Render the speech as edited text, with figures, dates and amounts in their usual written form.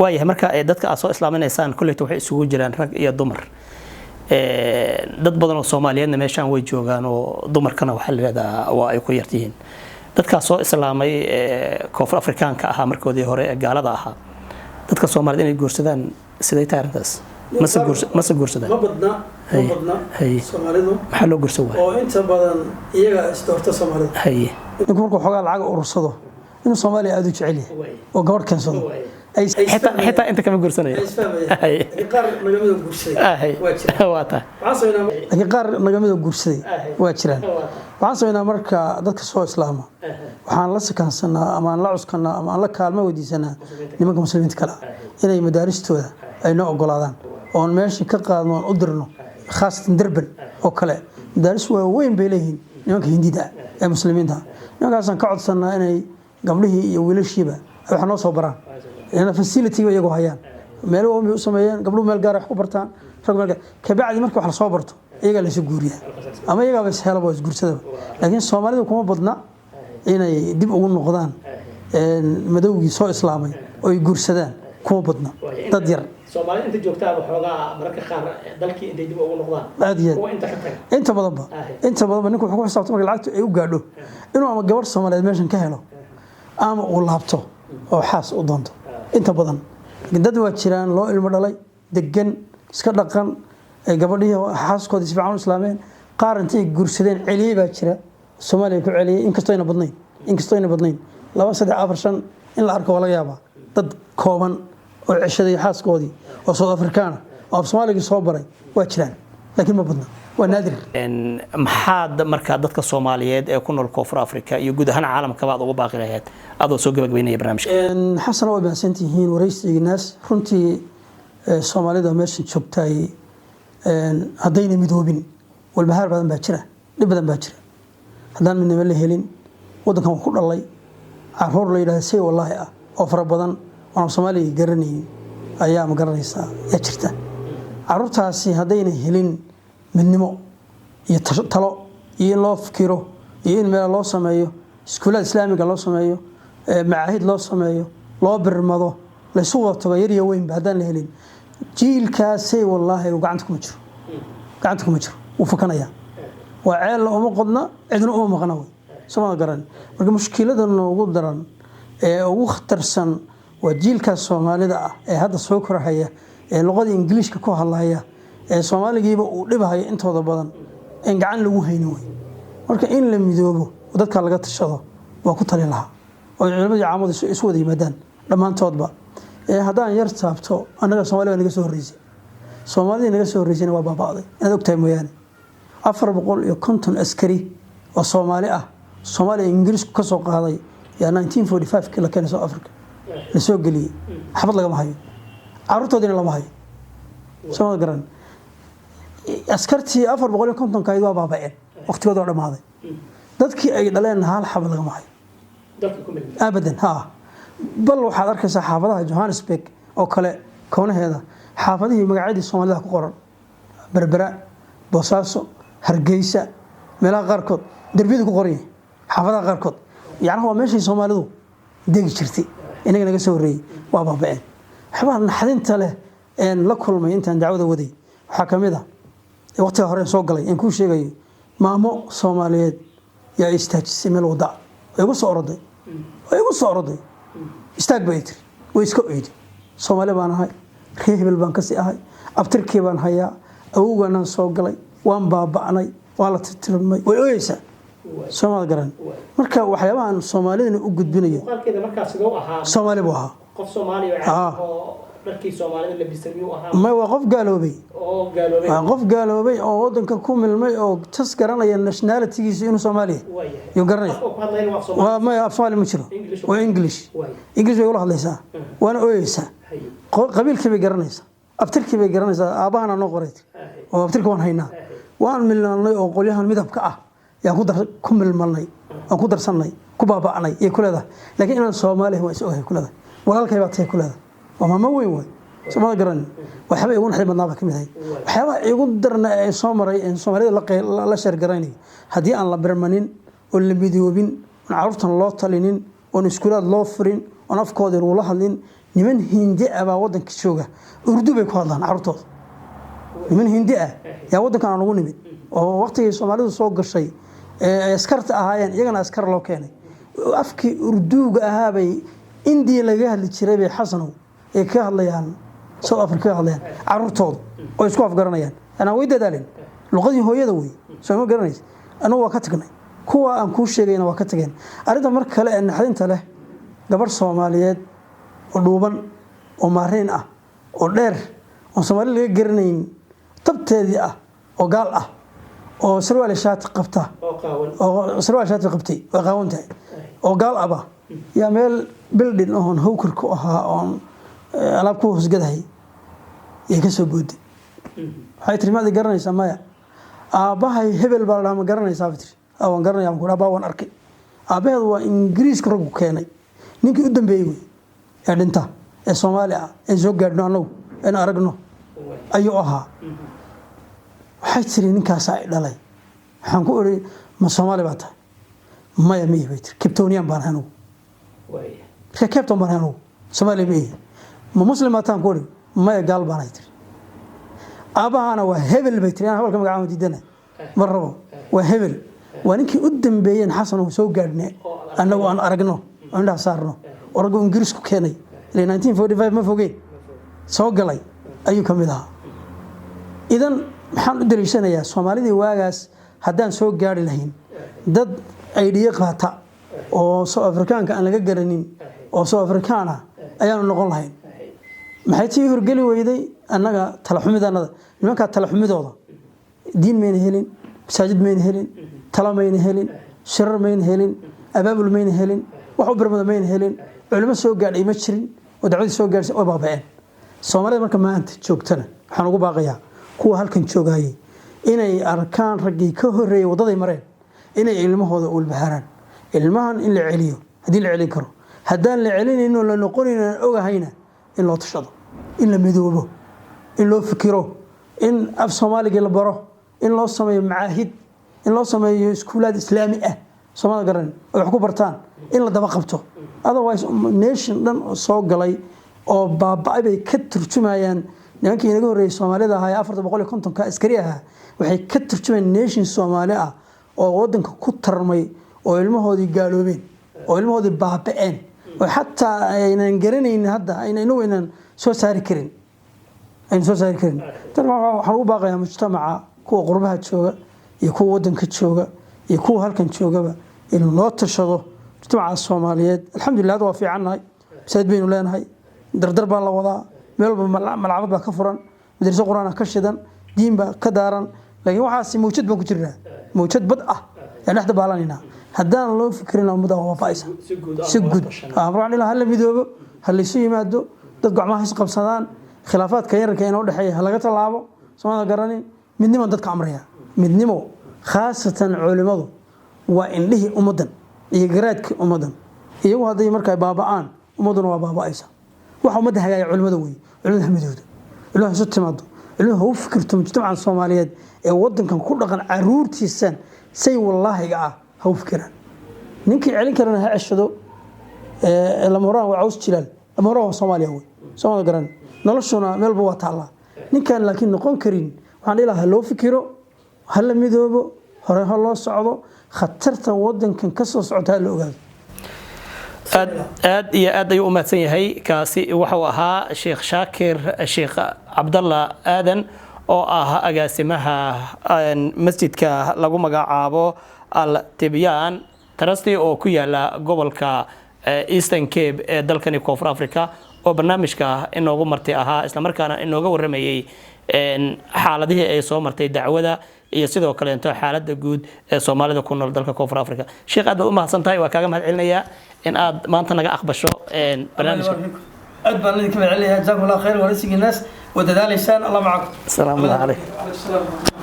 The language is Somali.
waayahay marka dadka aad soo islaaminaysaan kulleeyta waxay isugu jiraan rag iyo dumar dad badan oo Soomaaliyeedna meeshan way joogaan oo dumarkana waxa la yiraahdaa waa ay ku yartihiin dadka soo islaamay Koonfur Afrikaanka ah markoodii hore ee gaalada ahaa dadka Soomaaliyeed inay guursadaan siday taariikhdaas ma se guursadaan ma badna Soomaalidu maxaa loo guursadaa oo inta badan iyaga isdoorta Soomaalida ninku markuu xogaa lacag urursado inuu Soomaaliya aad u jecel yahay oo gabadh keensado حتى أنت كم قرصني؟ قار نجمد قرصي واتا. لكن قار نجمد قرصي واجران. وعصينا مركا ضد كسوة إسلامه. وحنا لسه كان سنة أما نلعس كنا أما الله كلمة ودي سنة نمك مسلمين تكلا. إلى مدارس تودا أي نوع قلادان. وان ماشي كقاد من أدرنه خاصة دربن أو كلا. مدارس وين بيلهين نمك هندي ده المسلمين ده. نمك أصلا كعد سنة أنا قبله يويل الشيبة. وحنا صبران. أنا فاسيلتي ويجوا هيان مالو هم يسميان قبلوا مال جارح كبرتان رغم كبعد مركو حلا صبرته إيجا اللي سجوريا أما إيجا بس هلا بس جور سدب لكن الصومالي كم بدنا هنا يدب أقول نقدان مدوجي سو إسلامي أو يجور سدان كم بدنا تدير الصومالي أنت جوكتها بحوجا مركز خار ذلك أنت يدب أقول نقدان عادي أنت بضبط أنت بضبط نكون حكومة صوت مركز العقد يوجعله إنه أما جوار الصومالي ماشين كهله أما واللابتو أو حاس وضنته inta badan dad waa jiraan loo ilmo dhalay degan iska dhaqan ay gabadhii xaaskoodii si fiican u islaameen qaar intay guursadeen celiyay baa jira Soomaaliya ku celiyay inkastoo ayna badnayn 2 3 4 5 in la arko wala yaaba dad kooban oo ceshaday xaaskoodii oo South African oo Soomaaliga soo baray waa jiraan laakiin ma badna waa naadir maxaad marka dadka Soomaaliyeed ee ku nool Koonfur Afrika iyo guud ahaan caalamka baad ugu baaqi lahayd adoo soo gabagabeynaya barnaamijka xasan oo baasantihiin waraysiga naas runtii Soomaalida meesha joogtay hadayna midoobin walbahaar badan baa jira dib badan baa jira hadaan midnimo la helin wadankan ku dhalay caruur la yiraahdo say wallahi ah oo fara badan oo Soomaaliga garanay ayaa ma garanaysa yaa jirta caruurtaasi hadayna helin midnimo iyo talo iyo loo fikiro iyo in meel loo sameeyo iskuulada islaamiga loo sameeyo macaahid loo sameeyo loo birmado la soo wato yar iyo weyn baadaan la helin jiilkaasi wallahi gacanta kuma jiro uu fakanaya waa ceel uma qodna cidna uma maqna way soo garan marka mushkiladan ugu daran ee ugu khatarsan waa jiilka Soomaalida ah ee hadda soo korahaya ee luqada Ingiriiska ku hadlaya ee Soomaaligiiba uu dhibahay intooda badan in gacan lagu haynin way marka in la midoobo dadka laga tashado waa ku tali lahaa oo cilmiga caamada isu wada yimaadaan dhamaantoodba haddaan yar taabto anaga Soomaaliya naga soo horeysay Soomaaliya naga soo horeysay waa baabaaday inaad ogtahay mooyaane 450 askari oo Soomaali ah Soomaaliya Ingiriisku ka soo qaaday yaa 1945 kila keenay South Africa la soo galiyay xabad laga mahayo caruurtoodina lama hayo soo garan askartii 450 kayd waa baaba'een waqtigooda dhamaaday dadkii ay dhaleen hal xabad laga mahayo abadan ha bal waxaad arkaysaa xaafadaha Johannesburg oo kale koonaheeda xaafadihii magacyadii Soomaalida ku qoran Berbera Boosaaso Hargeysa meelaha qaarkood darbiyada ku qoran xaafadaha qaarkood yaani waa meeshii Soomaalidu deegi jirtay inaga naga soo horeeyay waa baaba'een waxba naxdinta leh een la kulmay intaan dacwada waday waxa kamid ah waqtiga hore soo galay in ku sheegay maamo Soomaaliyeed yaa istaajisay meel wada igu soo orday istaag baytir way iska ooyday Soomaali baan ahay reebel baan ka sii ahay abtirkii baan hayaa awowgana soo galay waan baaba'nay waa la tirtirmay way ooyaysaa Soomaali garan marka waxyaabahan Soomaalida u gudbinayo qalkeeda markaas sidoo ahaa Soomaali buu ahaa qof Soomaali oo dharkii Soomaalida la bisamiyo ahaa ma waa qof gaaloobay oo wadanka ku milmay oo tas garanaya nationality-giisa inuu Soomaaliya iyo garanay waa ma Soomaali ma jiro waa English way wada hadlaysaa waana ooyaysaa qabiilkii bay garanaysaa abtirkii bay garanaysaa aabahana noo qoray oo abtirka waan haynaa waan milnay oo qolyahan midabka ah yaa ku milmalnay oo ku darsanay ku baaba'nay ee kuleeda laakiin inaan Soomaaliya waa isoo kuleeda walaalkay baa tay kuleeda وما وين وين سما قرن وحبي يقول حبي النابة كم هاي وحبي يقول درنا سومري إن سومري لا شر قريني هدي أن لبرمانين واللي بيديوبين عرفت الله تلينين ونسكولات الله فرين ونفقد والله لين niman hindi ah baa waddanka jooga urdu bay ku hadlaan carruurtooda niman hindi ah yaa waddankan aan ugu nimid oo waqtigii Soomaalidu soo gashay askarta ahaayeen iyagana askar loo keenay afkii urduuga ahaa bay India laga hadli jiray bay xasanow ee ka hadlayaan South Africa ka hadlayaan carruurtooda oo isku afgaranayaan ana way dadaaleen luqadii hooyada way soo ma garanaysid anagu waa ka tagnay kuwa aan ku sheegayna waa ka tageen arinta mar kale ee naxdinta leh gabar Soomaaliyeed oo dhuuban oo maareen ah oo dheer oo Soomaali laga garanayn tabteedii ah oo gaal ah oo sarwaal shaati qabta oo sarwaal shaati qabtay oo qaawantay oo gaal aba ya meel building oo hawkar ku ahaa oo alaab ku hoosgadahay ee ka soo booday waxay tirimaad garanaysaa maya aabahay hebel baa la ma garanaysaa fitri aan garanayaa ku dhaabaa waan arkay aabaheedu waa Ingiriiska rag keenay ninkii u dambeeyay ee dhinta ee Soomaali ah ee soo gaadhno anagu in aragno ayuu ahaa waxay tiri ninkaas ay dhalay waxaan ku ori ma Soomaali baa tahay maya ma yihiin Kiptonian baan anagu way Kipton baan anagu Soomaali ma muslim baa taan ku ori maya gaal baan ay tiri aabahana waa hebel bay tiri hadalka magaca diidana marrabo waa hebel waa ninkii u dambeeyeen xasan oo soo gaadhnay anagu aan aragno aan dhaaf saarno orago Ingiriis ku keenay ilaa 1945 ma fogeen soo galay ayuu kamid ahaa idan maxaan u dariishanayaa Soomaalidii waagaas haddaan soo gaari lahayn dad idea qaata oo South Africaanka aan laga garanin oo South Africaana ayaanu noqon lahayn maxay tii horgali weyday annaga tala xumidanada nimanka tala xumidooda diin meena helin masaajid meena helin tala meena helin shirar meena helin abaabul meena helin wax u barmada meena helin culimo soo gaadhay ma jirin oo dacwada soo gaarsiin oo baabeen Soomaalida marka maanta joogtana waxaan ugu baaqayaa kuwa halkan joogayay inay arkaan ragii ka horeeyay wadaday mareen inay ilmahooda u baharaan ilmahan in la celiyo hadii la celin karo hadaan la celinayno la noqonayna ogahayna in loo tashado in la midoobo in loo fikiro in af Soomaaliga la baro in loo sameeyo macaahid in loo sameeyo iskuulad islaami ah Soomaaliga garan wax ku bartaan in la daba qabto otherwise nation dhan soo galay oo baabay bay ka turjumayaan nimankii inaga horeeyay Soomaalida ahaa 450 ka askari ahaa waxay ka turjumayaan nation Soomaali ah oo wadanka ku tarmay oo ilmahoodii gaaloobeen oo ilmahoodii baabeen oo xataa aynan garanaynin hadda aynan soo saari karin tan waxaan u baaqayaa mujtamaca kuwa qurbaha jooga iyo kuwa wadanka jooga iyo kuwa halkan joogaba in loo tashado mujtamaca Soomaaliyeed alxamdulillah waa fiicanahay saad baynu leenahay dardar baa la wadaa meel malcabad baa ka furan madrasa quraana ka shidan diin baa ka daaran laakiin waxaasi mawjad baan ku jirnaa mawjad bad ah ee dhaxda baalanina haddaan loo fikirin umada waa faaysa si guud aan ilaa hal midoobo hal isu yimaado dad gacmaha is qabsadaan khilaafaadka yararka inoo dhaxeeya halaga talaabo Soomaalida garanin midnimo dadka amraya midnimo khaasatan culimadu waa indhihii ummadan iyo garaadka ummadan iyagu haday markay baaba'aan ummaduna waa baaba'aysa waxa umada hagaaya culimada way culimada hamidooda ilaahay soo timaado ilaahay u fikirto mujtamaca Soomaaliyeed ee wadankan ku dhaqan caruurtiisan say wallahi ah ha u fikiraan ninkii celin karana ha ceshado lama horaan waa caws jilaal lama horaan Soomaaliya way Soomaalida garan noloshuna meelba waa taala ninkan laakiin noqon karin waxaan ilaahay loo fikiro hal midoobo hore ha loo socdo khatarta wadankan ka soo socota la ogaado aad iyo aad ayuu u mahadsan yahay kaasi waxa uu ahaa Sheekh Shaakir Sheekh Cabdalla Aadan oo ah agaasimaha masjidka lagu magacaabo Al Tibyaan Trustee oo ku yaala gobolka Eastern Cape ee dalkani Koonfur Afrika oo barnaamijka inoogu martay ahaa isla markaana inooga waramayay xaaladihii ay soo martay dacwada iyo sidoo kale inta xaaladda guud ee Soomaalida ku nool dalka Koonfur Afrika Sheekh aad u mahadsan tahay waa kaaga mahad celinayaa in aad maanta naga aqbasho barnaamijka aad baan idinka mahad celinayaa jazakumullahu khayr wa rasiqi nas wa dadaalaysan Allah ma'akum salaamu alaykum